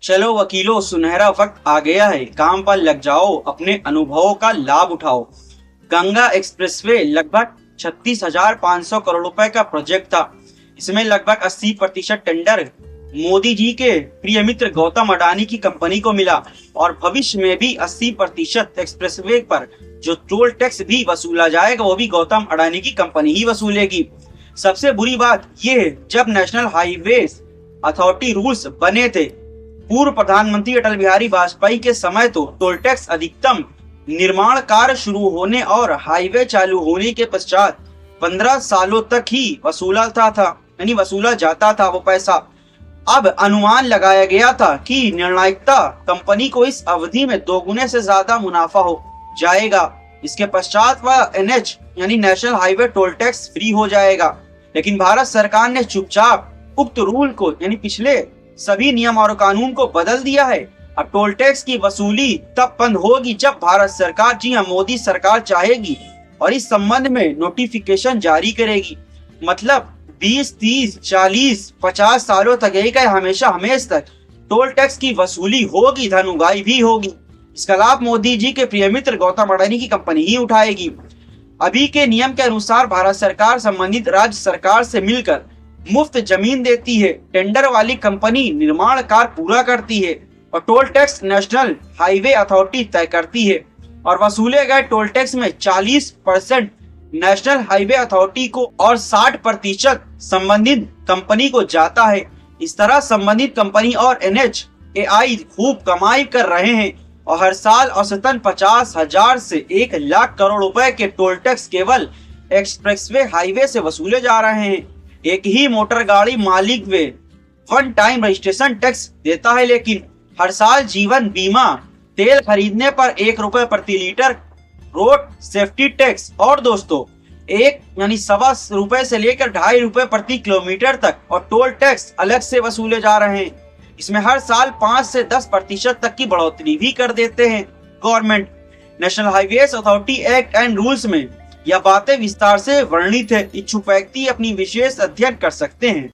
चलो वकीलों, सुनहरा वक्त आ गया है, काम पर लग जाओ, अपने अनुभवों का लाभ उठाओ। गंगा एक्सप्रेसवे लगभग 36,500 करोड़ रुपए का प्रोजेक्ट था। इसमें लगभग 80% टेंडर मोदी जी के प्रिय मित्र गौतम अडानी की कंपनी को मिला और भविष्य में भी 80% एक्सप्रेसवे पर जो टोल टैक्स भी वसूला जाएगा वो भी गौतम अडानी की कंपनी ही वसूलेगी। सबसे बुरी बात यह है, जब नेशनल हाईवेज अथॉरिटी रूल्स बने थे पूर्व प्रधानमंत्री अटल बिहारी वाजपेयी के समय, तो टोल टैक्स अधिकतम निर्माण कार्य शुरू होने और हाईवे चालू होने के पश्चात 15 सालों तक ही वसूला जाता था वो पैसा। अब अनुमान लगाया गया था कि निर्णायकता कंपनी को इस अवधि में दोगुने से ज्यादा मुनाफा हो जाएगा। इसके पश्चात वह एनएच यानी national highway toll tax free हो जाएगा। लेकिन भारत सरकार ने चुपचाप उक्त रूल को यानी पिछले सभी नियम और कानून को बदल दिया है। अब टोल टैक्स की वसूली तब बंद होगी जब भारत सरकार, जी हाँ मोदी सरकार चाहेगी और इस संबंध में नोटिफिकेशन जारी करेगी। मतलब 20, 30, 40, 50 सालों तक यही कहे, हमेशा तक टोल टैक्स की वसूली होगी, धन उगाही भी होगी। इसका लाभ मोदी जी के प्रिय मित्र गौतम अडानी की कंपनी ही उठाएगी। अभी के नियम के अनुसार भारत सरकार संबंधित राज्य सरकार से मिलकर मुफ्त जमीन देती है, टेंडर वाली कंपनी निर्माण कार्य पूरा करती है और toll tax national highway authority तय करती है और वसूले गए टोल टैक्स में 40% नेशनल हाईवे अथॉरिटी को और 60% संबंधित कंपनी को जाता है। इस तरह संबंधित कंपनी और NHAI खूब कमाई कर रहे हैं और हर साल औसतन 50,000 से 1 लाख करोड़ रुपए के टोल टैक्स केवल एक्सप्रेसवे हाईवे से वसूले जा रहे हैं। एक ही मोटर गाड़ी मालिक way one time registration tax देता है, लेकिन हर साल जीवन बीमा, तेल खरीदने पर 1 रुपए प्रति लीटर, रोड सेफ्टी टैक्स और दोस्तों 1.25 रुपए से लेकर 2.5 रुपए प्रति किलोमीटर तक और टोल टैक्स अलग से वसूले जा रहे हैं। इसमें हर साल 5 से 10% तक की बढ़ोतरी भी कर देते हैं government. National highways authority act and rules में यह बातें विस्तार से वर्णित है। इच्छुक व्यक्ति अपनी विशेष अध्ययन कर सकते हैं।